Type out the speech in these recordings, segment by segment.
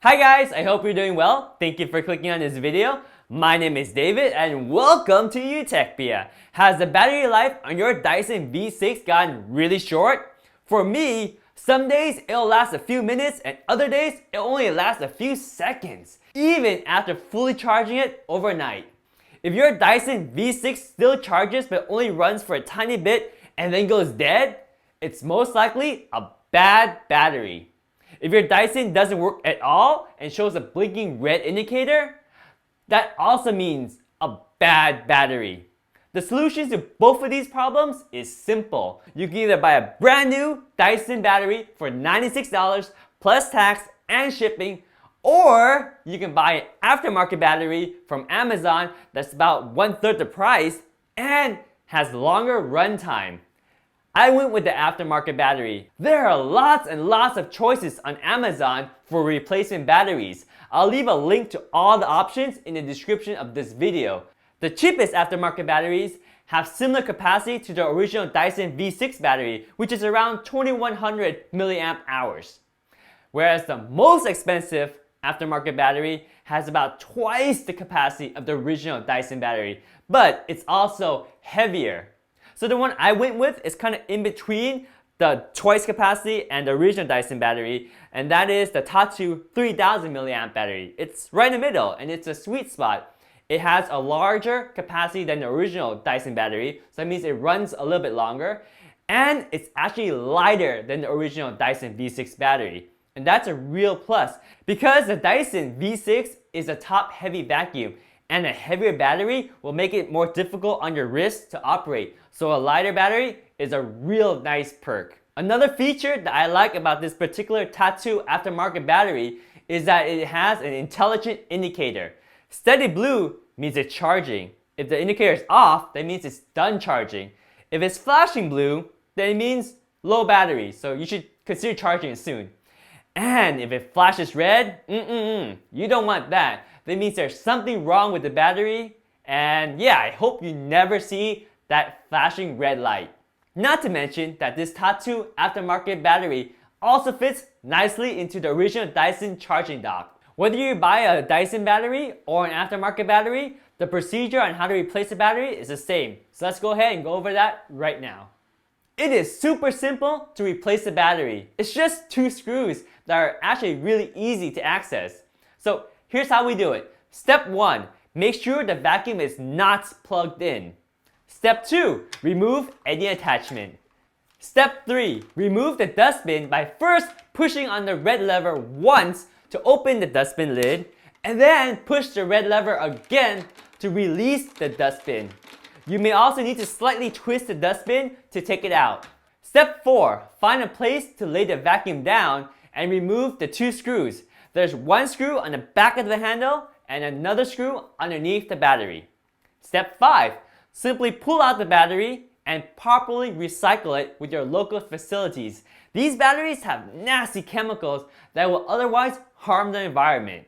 Hi guys, I hope you're doing well. Thank you for clicking on this video. My name is David and welcome to UTECHPIA. Has the battery life on your Dyson V6 gotten really short? For me, some days it'll last a few minutes and other days it'll only last a few seconds, even after fully charging it overnight. If your Dyson V6 still charges but only runs for a tiny bit and then goes dead, it's most likely a bad battery. If your Dyson doesn't work at all and shows a blinking red indicator, that also means a bad battery. The solution to both of these problems is simple. You can either buy a brand new Dyson battery for $96 plus tax and shipping, or you can buy an aftermarket battery from Amazon that's about 1/3 the price and has longer runtime. I went with the aftermarket battery. There are lots and lots of choices on Amazon for replacement batteries. I'll leave a link to all the options in the description of this video. The cheapest aftermarket batteries have similar capacity to the original Dyson V6 battery, which is around 2100 milliamp hours. Whereas the most expensive aftermarket battery has about twice the capacity of the original Dyson battery, but it's also heavier. So the one I went with is kind of in between the twice capacity and the original Dyson battery, and that is the Tattu 3000 milliamp battery. It's right in the middle and it's a sweet spot. It has a larger capacity than the original Dyson battery, so that means it runs a little bit longer, and it's actually lighter than the original Dyson V6 battery. And that's a real plus because the Dyson V6 is a top heavy vacuum, and a heavier battery will make it more difficult on your wrist to operate. So a lighter battery is a real nice perk. Another feature that I like about this particular Tattu aftermarket battery is that it has an intelligent indicator. Steady blue means it's charging. If the indicator is off, that means it's done charging. If it's flashing blue, then it means low battery, so you should consider charging it soon. And if it flashes red, you don't want that. That means there's something wrong with the battery, and yeah, I hope you never see that flashing red light. Not to mention that this Tattu aftermarket battery also fits nicely into the original Dyson charging dock. Whether you buy a Dyson battery or an aftermarket battery, the procedure on how to replace the battery is the same. So let's go ahead and go over that right now. It is super simple to replace the battery. It's just 2 screws that are actually really easy to access. So here's how we do it. Step 1, make sure the vacuum is not plugged in. Step 2, remove any attachment. Step 3, remove the dustbin by first pushing on the red lever once to open the dustbin lid, and then push the red lever again to release the dustbin. You may also need to slightly twist the dustbin to take it out. Step 4, find a place to lay the vacuum down and remove the 2 screws. There's 1 screw on the back of the handle and another screw underneath the battery. Step 5, simply pull out the battery and properly recycle it with your local facilities. These batteries have nasty chemicals that will otherwise harm the environment.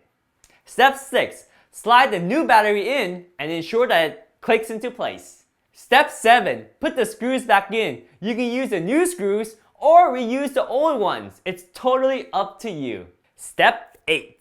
Step 6, slide the new battery in and ensure that it clicks into place. Step 7, put the screws back in. You can use the new screws or reuse the old ones. It's totally up to you. Step 8,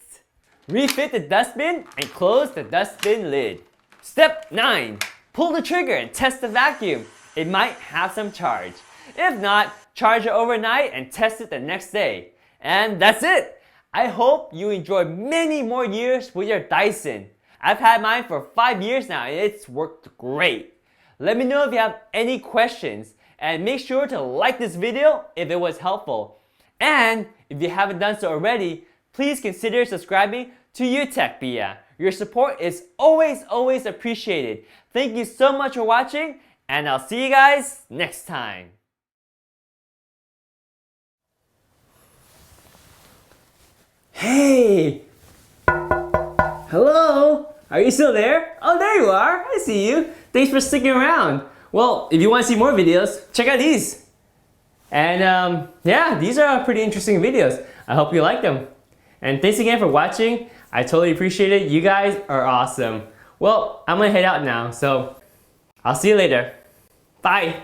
refit the dustbin and close the dustbin lid. Step 9, pull the trigger and test the vacuum. It might have some charge. If not, charge it overnight and test it the next day. And that's it. I hope you enjoy many more years with your Dyson. I've had mine for 5 years now and it's worked great. Let me know if you have any questions and make sure to like this video if it was helpful. And if you haven't done so already, please consider subscribing to UTECHPIA. Your support is always appreciated. Thank you so much for watching, and I'll see you guys next time. Hey! Hello? Are you still there? Oh, there you are. I see you. Thanks for sticking around. Well, if you want to see more videos, check out these. And yeah, these are pretty interesting videos. I hope you like them. And thanks again for watching. I totally appreciate it. You guys are awesome. Well, I'm gonna head out now, so I'll see you later. Bye.